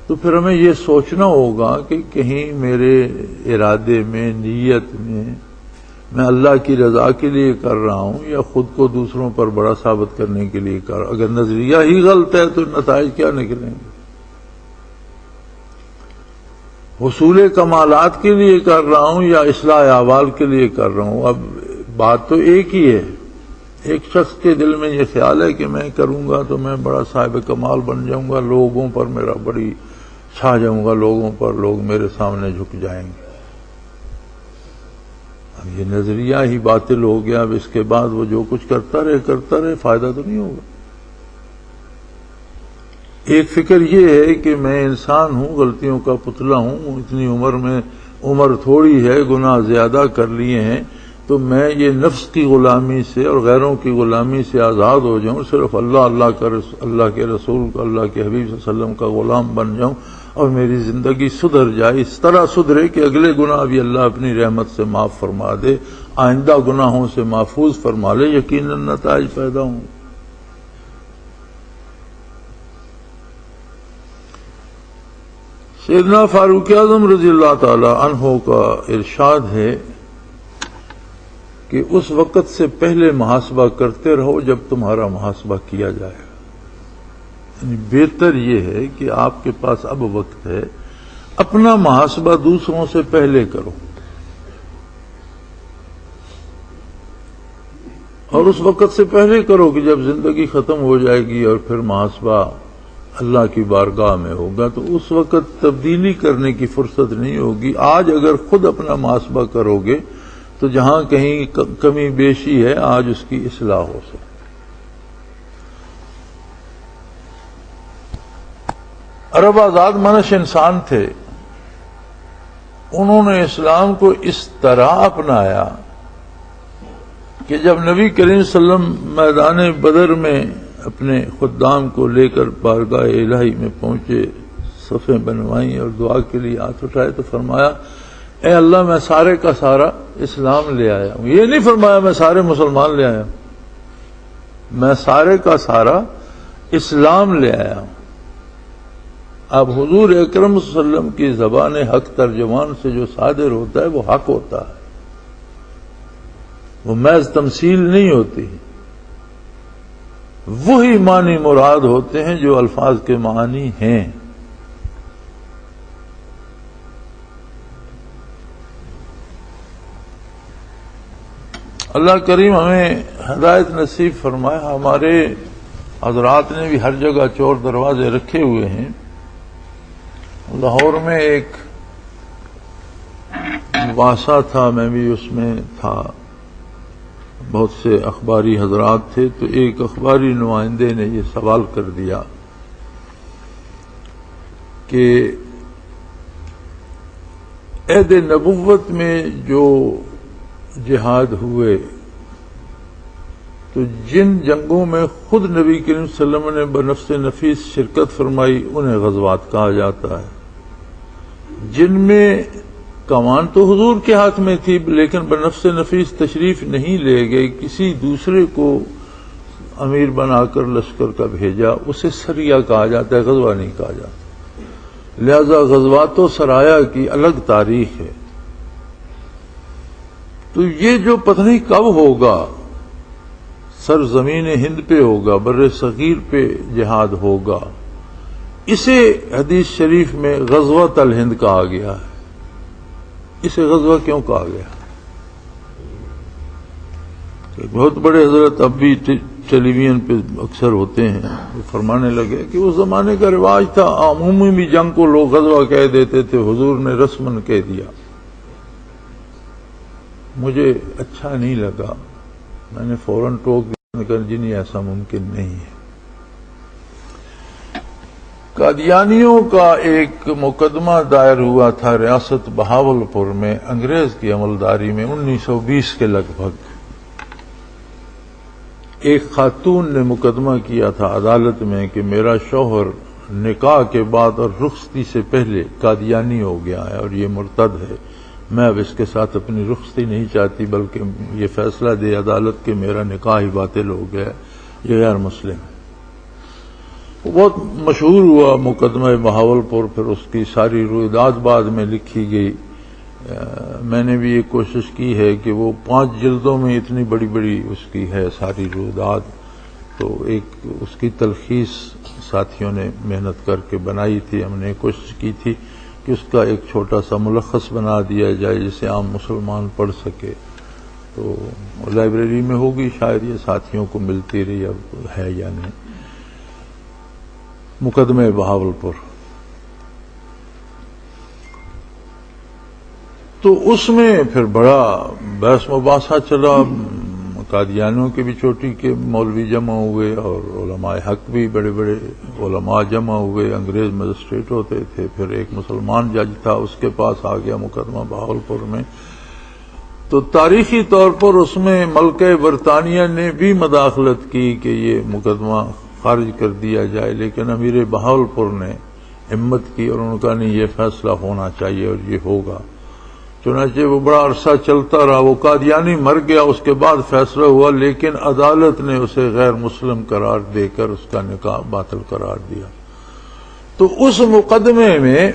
Speaker 2: تو پھر ہمیں یہ سوچنا ہوگا کہ کہیں میرے ارادے میں، نیت میں اللہ کی رضا کے لیے کر رہا ہوں یا خود کو دوسروں پر بڑا ثابت کرنے کے لیے کر رہا ہوں۔ اگر نظریہ ہی غلط ہے تو نتائج کیا نکلیں گے؟ حصول کمالات کے لیے کر رہا ہوں یا اصلاح احوال کے لیے کر رہا ہوں؟ اب بات تو ایک ہی ہے۔ ایک شخص کے دل میں یہ خیال ہے کہ میں کروں گا تو میں بڑا صاحب کمال بن جاؤں گا، لوگوں پر میرا بڑی چھا جاؤں گا، لوگوں پر لوگ میرے سامنے جھک جائیں گے۔ اب یہ نظریہ ہی باطل ہو گیا، اب اس کے بعد وہ جو کچھ کرتا رہے فائدہ تو نہیں ہوگا۔ ایک فکر یہ ہے کہ میں انسان ہوں، غلطیوں کا پتلا ہوں، اتنی عمر تھوڑی ہے، گناہ زیادہ کر لیے ہیں، تو میں یہ نفس کی غلامی سے اور غیروں کی غلامی سے آزاد ہو جاؤں، صرف اللہ کے رسول کا، اللہ کے حبیب صلی اللہ علیہ وسلم کا غلام بن جاؤں اور میری زندگی سدھر جائے، اس طرح سدھرے کہ اگلے گناہ بھی اللہ اپنی رحمت سے معاف فرما دے، آئندہ گناہوں سے محفوظ فرما لے، یقیناً نتائج پیدا ہوں۔ سیدنا فاروق اعظم رضی اللہ تعالی عنہ کا ارشاد ہے کہ اس وقت سے پہلے محاسبہ کرتے رہو جب تمہارا محاسبہ کیا جائے گا۔ یعنی بہتر یہ ہے کہ آپ کے پاس اب وقت ہے، اپنا محاسبہ دوسروں سے پہلے کرو، اور اس وقت سے پہلے کرو کہ جب زندگی ختم ہو جائے گی اور پھر محاسبہ اللہ کی بارگاہ میں ہوگا، تو اس وقت تبدیلی کرنے کی فرصت نہیں ہوگی۔ آج اگر خود اپنا محاسبہ کرو گے تو جہاں کہیں کمی بیشی ہے آج اس کی اصلاح ہو سکے۔ عرب آزاد منش انسان تھے، انہوں نے اسلام کو اس طرح اپنایا کہ جب نبی کریم صلی اللہ علیہ وسلم میدان بدر میں اپنے خدام کو لے کر بارگاہ الہی میں پہنچے، صفیں بنوائیں اور دعا کے لیے ہاتھ اٹھائے تو فرمایا، اے اللہ میں سارے کا سارا اسلام لے آیا ہوں۔ یہ نہیں فرمایا میں سارے مسلمان لے آیا ہوں، میں سارے کا سارا اسلام لے آیا ہوں۔ اب حضور اکرم صلی اللہ علیہ وسلم کی زبان حق ترجمان سے جو صادر ہوتا ہے وہ حق ہوتا ہے، وہ محض تمثیل نہیں ہوتی، وہی معنی مراد ہوتے ہیں جو الفاظ کے معنی ہیں۔ اللہ کریم ہمیں ہدایت نصیب فرمائے۔ ہمارے حضرات نے بھی ہر جگہ چور دروازے رکھے ہوئے ہیں۔ لاہور میں ایک مباحثہ تھا، میں بھی اس میں تھا، بہت سے اخباری حضرات تھے، تو ایک اخباری نمائندے نے یہ سوال کر دیا کہ عہد نبوت میں جو جہاد ہوئے تو جن جنگوں میں خود نبی کریم صلی اللہ علیہ وسلم نے بنفس نفیس شرکت فرمائی انہیں غزوات کہا جاتا ہے. جن میں کمان تو حضور کے ہاتھ میں تھی لیکن بنفس نفیس تشریف نہیں لے گئے، کسی دوسرے کو امیر بنا کر لشکر کا بھیجا، اسے سریہ کہا جاتا ہے، غزوہ نہیں کہا جاتا. لہذا غزوات و سرایا کی الگ تاریخ ہے. تو یہ جو پتہ نہیں کب ہوگا، سرزمین ہند پہ ہوگا، بر صغیر پہ جہاد ہوگا، اسے حدیث شریف میں غزوۃ الہند کہا گیا ہے. اسے غزوہ کیوں کہا گیا؟ بہت بڑے حضرت اب بھی ٹیلی ویژن پہ اکثر ہوتے ہیں، وہ فرمانے لگے کہ اس زمانے کا رواج تھا، عمومی بھی جنگ کو لوگ غزوہ کہہ دیتے تھے، حضور نے رسمن کہہ دیا. مجھے اچھا نہیں لگا، میں نے فوراً ٹوک دیا کہ جی نہیں، ایسا ممکن نہیں ہے. قادیانیوں کا ایک مقدمہ دائر ہوا تھا ریاست بہاولپور میں انگریز کی عملداری میں 1920 کے لگ بھگ. ایک خاتون نے مقدمہ کیا تھا عدالت میں کہ میرا شوہر نکاح کے بعد اور رخصتی سے پہلے قادیانی ہو گیا ہے اور یہ مرتد ہے، میں اب اس کے ساتھ اپنی رخصتی نہیں چاہتی، بلکہ یہ فیصلہ دے عدالت کہ میرا نکاح ہی باطل ہو گیا، یہ غیر مسلم ہے. بہت مشہور ہوا مقدمہ بہاولپور، پھر اس کی ساری رویداد بعد میں لکھی گئی. میں نے بھی یہ کوشش کی ہے کہ وہ 5 جلدوں میں اتنی بڑی بڑی اس کی ہے ساری رویداد، تو ایک اس کی تلخیص ساتھیوں نے محنت کر کے بنائی تھی. ہم نے کوشش کی تھی کہ اس کا ایک چھوٹا سا ملخص بنا دیا جائے جسے عام مسلمان پڑھ سکے. تو لائبریری میں ہوگی شاید، یہ ساتھیوں کو ملتی رہی، اب ہے یا نہیں. مقدمہ بہاولپور. تو اس میں پھر بڑا بحث مباحثہ چلا، قادیانیوں کے بھی چوٹی کے مولوی جمع ہوئے اور علماء حق بھی بڑے بڑے علماء جمع ہوئے. انگریز مجسٹریٹ ہوتے تھے، پھر ایک مسلمان جج تھا، اس کے پاس آ گیا مقدمہ بہاولپور میں. تو تاریخی طور پر اس میں ملکہ برطانیہ نے بھی مداخلت کی کہ یہ مقدمہ خارج کر دیا جائے، لیکن امیر بہاولپور نے ہمت کی اور ان کا نہیں، یہ فیصلہ ہونا چاہیے اور یہ ہوگا. چنانچہ وہ بڑا عرصہ چلتا رہا. وہ قادیانی مر گیا، اس کے بعد فیصلہ ہوا، لیکن عدالت نے اسے غیر مسلم قرار دے کر اس کا نکاح باطل قرار دیا. تو اس مقدمے میں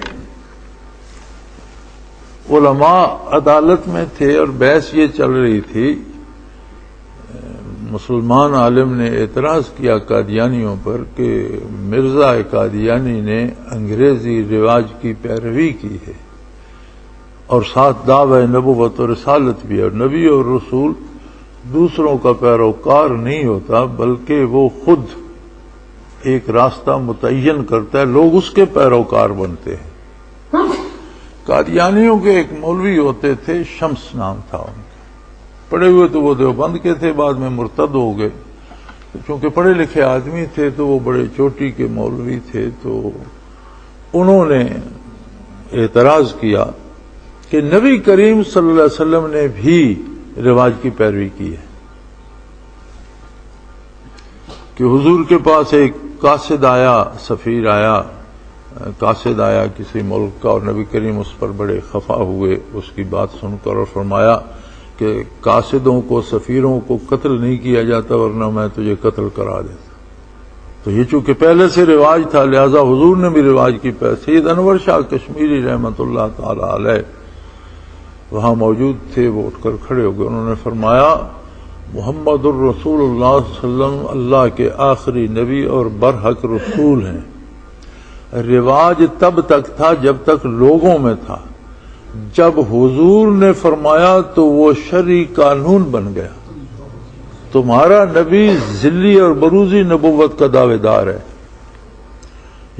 Speaker 2: علماء عدالت میں تھے اور بحث یہ چل رہی تھی. مسلمان عالم نے اعتراض کیا قادیانیوں پر کہ مرزا قادیانی نے انگریزی رواج کی پیروی کی ہے اور ساتھ دعوی نبوت اور رسالت بھی ہے، اور نبی اور رسول دوسروں کا پیروکار نہیں ہوتا بلکہ وہ خود ایک راستہ متعین کرتا ہے، لوگ اس کے پیروکار بنتے ہیں. قادیانیوں کے ایک مولوی ہوتے تھے، شمس نام تھا ان کا. پڑھے ہوئے تو وہ دیوبند کے تھے، بعد میں مرتد ہو گئے. چونکہ پڑھے لکھے آدمی تھے تو وہ بڑے چوٹی کے مولوی تھے، تو انہوں نے اعتراض کیا کہ نبی کریم صلی اللہ علیہ وسلم نے بھی رواج کی پیروی کی ہے کہ حضور کے پاس ایک قاصد آیا، سفیر آیا، قاصد آیا کسی ملک کا، اور نبی کریم اس پر بڑے خفا ہوئے اس کی بات سن کر، اور فرمایا کہ قاصدوں کو، سفیروں کو قتل نہیں کیا جاتا ورنہ میں تجھے قتل کرا دیتا. تو یہ چونکہ پہلے سے رواج تھا لہذا حضور نے بھی رواج کی پیروی. سید انور شاہ کشمیری رحمۃ اللہ تعالی علیہ وہاں موجود تھے، وہ اٹھ کر کھڑے ہو گئے. انہوں نے فرمایا محمد الرسول اللہ صلی اللہ علیہ وسلم اللہ کے آخری نبی اور برحق رسول ہیں. رواج تب تک تھا جب تک لوگوں میں تھا، جب حضور نے فرمایا تو وہ شرعی قانون بن گیا. تمہارا نبی ذلی اور بروزی نبوت کا دعوے دار ہے،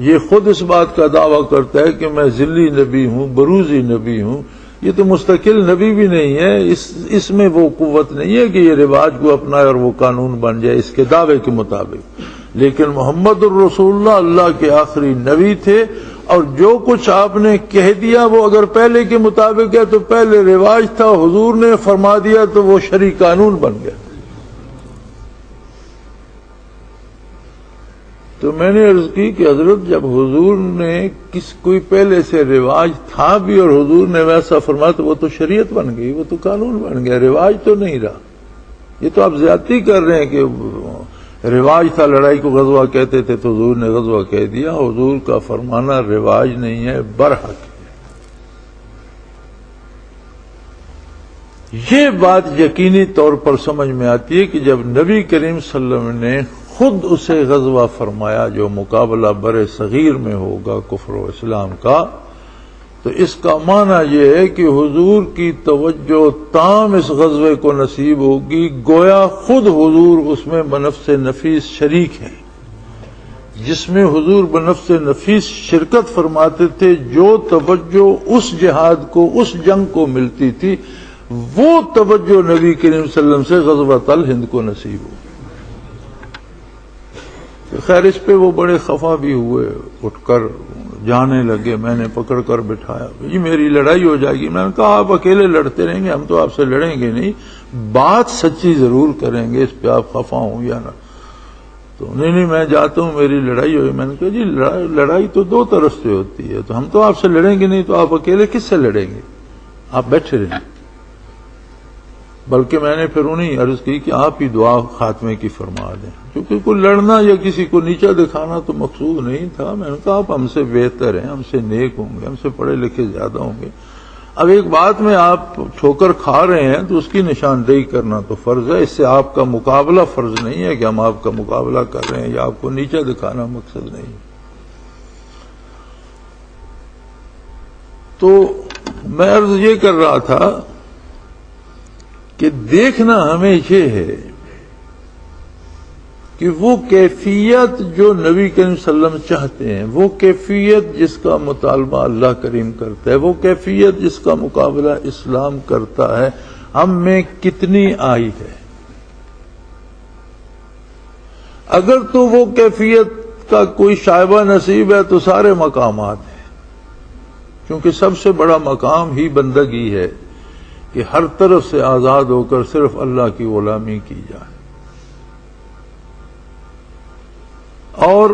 Speaker 2: یہ خود اس بات کا دعویٰ کرتا ہے کہ میں ذلی نبی ہوں، بروزی نبی ہوں. یہ تو مستقل نبی بھی نہیں ہے، اس میں وہ قوت نہیں ہے کہ یہ رواج کو اپنائے اور وہ قانون بن جائے اس کے دعوے کے مطابق. لیکن محمد الرسول اللہ اللہ کے آخری نبی تھے، اور جو کچھ آپ نے کہہ دیا وہ اگر پہلے کے مطابق ہے تو پہلے رواج تھا، حضور نے فرما دیا تو وہ شرعی قانون بن گیا. تو میں نے عرض کی کہ حضرت جب حضور نے کوئی پہلے سے رواج تھا بھی اور حضور نے ویسا فرمایا تو وہ تو شریعت بن گئی، وہ تو قانون بن گیا، رواج تو نہیں رہا۔ یہ تو آپ زیادتی کر رہے ہیں کہ رواج تھا، لڑائی کو غزوہ کہتے تھے تو حضور نے غزوہ کہہ دیا۔ حضور کا فرمانا رواج نہیں ہے، برحق ہے۔ یہ بات یقینی طور پر سمجھ میں آتی ہے کہ جب نبی کریم صلی اللہ علیہ وسلم نے خود اسے غزوہ فرمایا جو مقابلہ بر صغیر میں ہوگا کفر و اسلام کا، تو اس کا معنی یہ ہے کہ حضور کی توجہ تام اس غزوے کو نصیب ہوگی، گویا خود حضور اس میں بنفس نفیس شریک ہے، جس میں حضور بنفس نفیس شرکت فرماتے تھے۔ جو توجہ اس جہاد کو، اس جنگ کو ملتی تھی، وہ توجہ نبی کریم صلی اللہ علیہ وسلم سے غزوۃ الہند کو نصیب ہو۔ خیر اس پہ وہ بڑے خفا بھی ہوئے، اٹھ کر جانے لگے، میں نے پکڑ کر بٹھایا، جی میری لڑائی ہو جائے گی۔ میں نے کہا آپ اکیلے لڑتے رہیں گے، ہم تو آپ سے لڑیں گے نہیں، بات سچی ضرور کریں گے، اس پہ آپ خفا ہوں یا نہ۔ تو نہیں میں جاتا ہوں، میری لڑائی ہوئی۔ میں نے کہا جی لڑائی تو دو طرف سے ہوتی ہے، تو ہم تو آپ سے لڑیں گے نہیں، تو آپ اکیلے کس سے لڑیں گے، آپ بیٹھے رہیں۔ بلکہ میں نے پھر انہیں عرض کی کہ آپ ہی دعا خاتمے کی فرما دیں، کیونکہ کوئی لڑنا یا کسی کو نیچا دکھانا تو مقصود نہیں تھا۔ میں نے کہا آپ ہم سے بہتر ہیں، ہم سے نیک ہوں گے، ہم سے پڑھے لکھے زیادہ ہوں گے۔ اب ایک بات میں آپ ٹھوکر کھا رہے ہیں تو اس کی نشاندہی کرنا تو فرض ہے، اس سے آپ کا مقابلہ فرض نہیں ہے کہ ہم آپ کا مقابلہ کر رہے ہیں یا آپ کو نیچا دکھانا مقصد نہیں۔ تو میں عرض یہ کر رہا تھا کہ دیکھنا ہمیں یہ ہے کہ وہ کیفیت جو نبی کریم صلی اللہ علیہ وسلم چاہتے ہیں، وہ کیفیت جس کا مطالبہ اللہ کریم کرتا ہے، وہ کیفیت جس کا مقابلہ اسلام کرتا ہے، ہم میں کتنی آئی ہے۔ اگر تو وہ کیفیت کا کوئی شائبہ نصیب ہے تو سارے مقامات ہیں، کیونکہ سب سے بڑا مقام ہی بندگی ہے کہ ہر طرف سے آزاد ہو کر صرف اللہ کی غلامی کی جائے۔ اور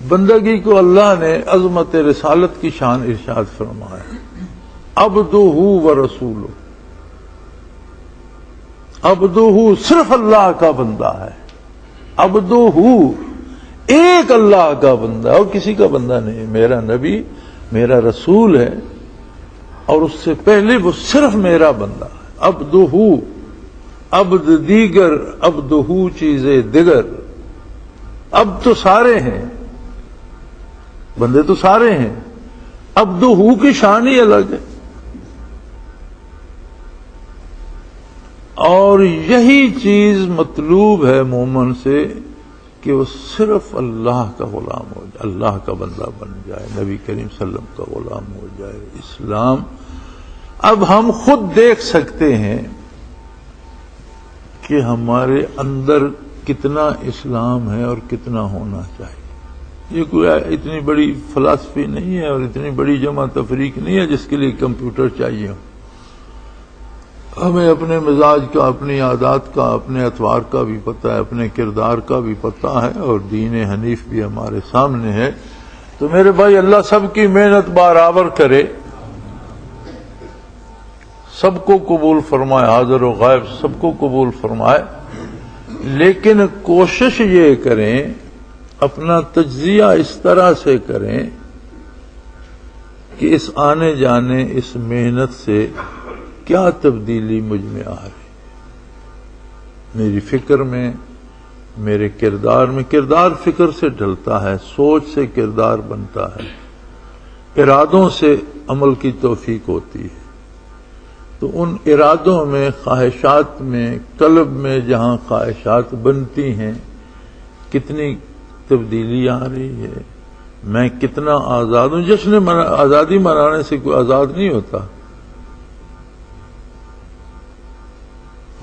Speaker 2: بندگی کو اللہ نے عظمت رسالت کی شان ارشاد فرمایا، عبدہ و رسولہ۔ عبدہ صرف اللہ کا بندہ ہے، عبدہ ایک اللہ کا بندہ اور کسی کا بندہ نہیں۔ میرا نبی میرا رسول ہے اور اس سے پہلے وہ صرف میرا بندہ ہے۔ عبدہ، عبد دیگر، عبدہ چیزیں دیگر۔ اب تو سارے ہیں، بندے تو سارے ہیں، عبدہ کی شان ہی الگ ہے۔ اور یہی چیز مطلوب ہے مومن سے کہ وہ صرف اللہ کا غلام ہو جائے، اللہ کا بندہ بن جائے، نبی کریم صلی اللہ علیہ وسلم کا غلام ہو جائے۔ اسلام اب ہم خود دیکھ سکتے ہیں کہ ہمارے اندر کتنا اسلام ہے اور کتنا ہونا چاہیے۔ یہ کوئی اتنی بڑی فلسفی نہیں ہے اور اتنی بڑی جمع تفریق نہیں ہے جس کے لیے کمپیوٹر چاہیے ہو۔ ہمیں اپنے مزاج کا، اپنی عادات کا، اپنے اطوار کا بھی پتہ ہے، اپنے کردار کا بھی پتہ ہے، اور دین حنیف بھی ہمارے سامنے ہے۔ تو میرے بھائی اللہ سب کی محنت برابر کرے، سب کو قبول فرمائے، حاضر و غائب سب کو قبول فرمائے، لیکن کوشش یہ کریں، اپنا تجزیہ اس طرح سے کریں کہ اس آنے جانے، اس محنت سے کیا تبدیلی مجھ میں آ رہی، میری فکر میں، میرے کردار میں۔ کردار فکر سے ڈھلتا ہے، سوچ سے کردار بنتا ہے، ارادوں سے عمل کی توفیق ہوتی ہے۔ تو ان ارادوں میں، خواہشات میں، قلب میں جہاں خواہشات بنتی ہیں، کتنی تبدیلی آ رہی ہے، میں کتنا آزاد ہوں۔ جشن آزادی منانے سے کوئی آزاد نہیں ہوتا،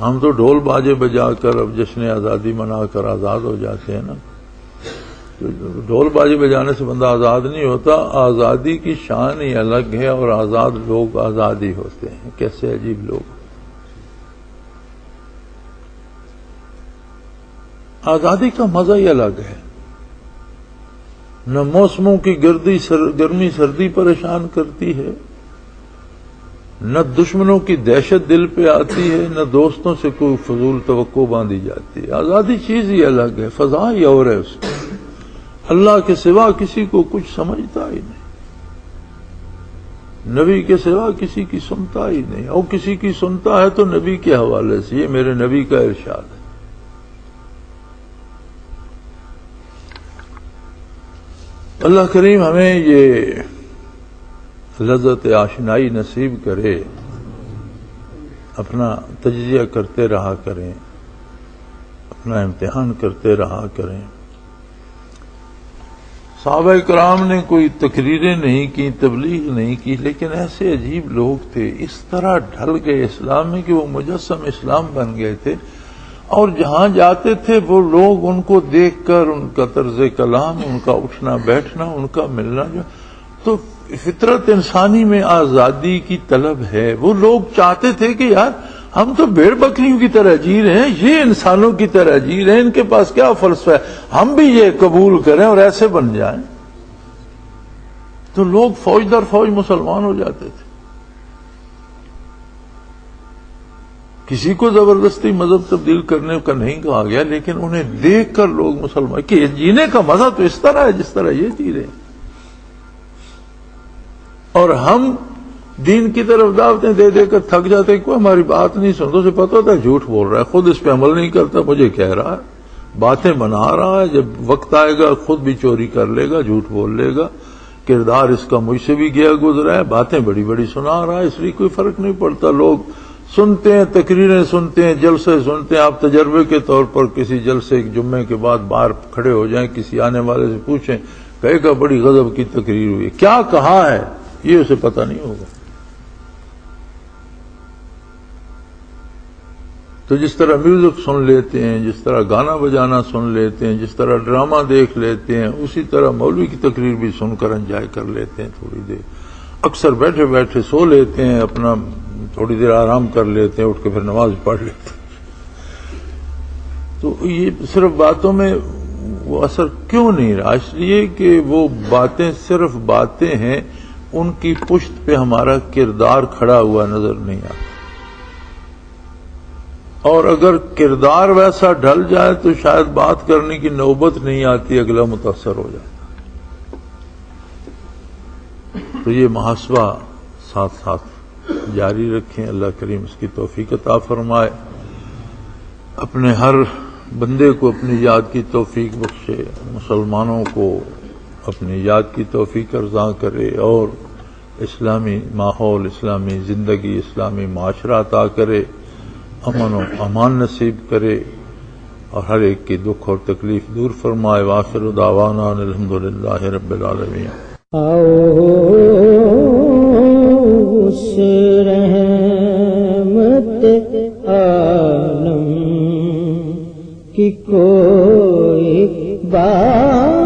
Speaker 2: ہم تو ڈھول باجے بجا کر اب جشن آزادی منا کر آزاد ہو جاتے ہیں نا۔ ڈھول باجے بجانے سے بندہ آزاد نہیں ہوتا، آزادی کی شان ہی الگ ہے، اور آزاد لوگ آزاد ہی ہوتے ہیں۔ کیسے عجیب لوگ! آزادی کا مزہ ہی الگ ہے. نہ موسموں کی گرمی سردی پریشان کرتی ہے، نہ دشمنوں کی دہشت دل پہ آتی ہے، نہ دوستوں سے کوئی فضول توقع باندھی جاتی ہے. آزادی چیز ہی الگ ہے، فضا ہی اور ہے اس کی. اللہ کے سوا کسی کو کچھ سمجھتا ہی نہیں، نبی کے سوا کسی کی سنتا ہی نہیں، اور کسی کی سنتا ہے تو نبی کے حوالے سے. یہ میرے نبی کا ارشاد ہے. اللہ کریم ہمیں یہ لذت آشنائی نصیب کرے، اپنا تجزیہ کرتے رہا کریں، اپنا امتحان کرتے رہا کریں. صحابہ کرام نے کوئی تقریریں نہیں کی، تبلیغ نہیں کی، لیکن ایسے عجیب لوگ تھے، اس طرح ڈھل گئے اسلام میں کہ وہ مجسم اسلام بن گئے تھے. اور جہاں جاتے تھے وہ لوگ ان کو دیکھ کر، ان کا طرز کلام، ان کا اٹھنا بیٹھنا، ان کا ملنا جو، تو فطرت انسانی میں آزادی کی طلب ہے. وہ لوگ چاہتے تھے کہ یار ہم تو بھیڑ بکریوں کی طرح جی رہے ہیں، یہ انسانوں کی طرح جی رہے ہیں، ان کے پاس کیا فلسفہ ہے، ہم بھی یہ قبول کریں اور ایسے بن جائیں. تو لوگ فوج در فوج مسلمان ہو جاتے تھے. کسی کو زبردستی مذہب تبدیل کرنے کا نہیں کہا گیا، لیکن انہیں دیکھ کر لوگ مسلمان کہ جینے کا مزہ تو اس طرح ہے جس طرح یہ جی رہے ہیں. اور ہم دین کی طرف دعوتیں دے دے کر تھک جاتے ہیں، کوئی ہماری بات نہیں سنتا، اسے پتا ہوتا ہے جھوٹ بول رہا ہے، خود اس پہ عمل نہیں کرتا، مجھے کہہ رہا ہے، باتیں بنا رہا ہے، جب وقت آئے گا خود بھی چوری کر لے گا، جھوٹ بول لے گا. کردار اس کا مجھ سے بھی گیا گزرا ہے، باتیں بڑی بڑی سنا رہا ہے، اس لیے کوئی فرق نہیں پڑتا. لوگ سنتے ہیں، تقریریں سنتے ہیں، جلسے سنتے ہیں. آپ تجربے کے طور پر کسی جلسے جمعے کے بعد باہر کھڑے ہو جائیں، کسی آنے والے سے پوچھیں، کہے گا بڑی غضب کی تقریر ہوئی، کیا کہا ہے یہ اسے پتہ نہیں ہوگا. تو جس طرح میوزک سن لیتے ہیں، جس طرح گانا بجانا سن لیتے ہیں، جس طرح ڈرامہ دیکھ لیتے ہیں، اسی طرح مولوی کی تقریر بھی سن کر انجوائے کر لیتے ہیں تھوڑی دیر. اکثر بیٹھے بیٹھے سو لیتے ہیں، اپنا تھوڑی دیر آرام کر لیتے ہیں، اٹھ کے پھر نماز پڑھ لیتے ہیں. تو یہ صرف باتوں میں وہ اثر کیوں نہیں رہا؟ اس لیے کہ وہ باتیں صرف باتیں ہیں، ان کی پشت پہ ہمارا کردار کھڑا ہوا نظر نہیں آتا. اور اگر کردار ویسا ڈھل جائے تو شاید بات کرنے کی نوبت نہیں آتی، اگلا متاثر ہو جاتا. تو یہ محاسبہ ساتھ ساتھ جاری رکھیں. اللہ کریم اس کی توفیق عطا فرمائے، اپنے ہر بندے کو اپنی یاد کی توفیق بخشے، مسلمانوں کو اپنی یاد کی توفیق ارزاں کرے، اور اسلامی ماحول، اسلامی زندگی، اسلامی معاشرہ عطا کرے، امن و امان نصیب کرے، اور ہر ایک کی دکھ اور تکلیف دور فرمائے. وآخر دعوانا الحمدللہ رب العالمین.
Speaker 1: اس رحمت عالم کی کوئی بات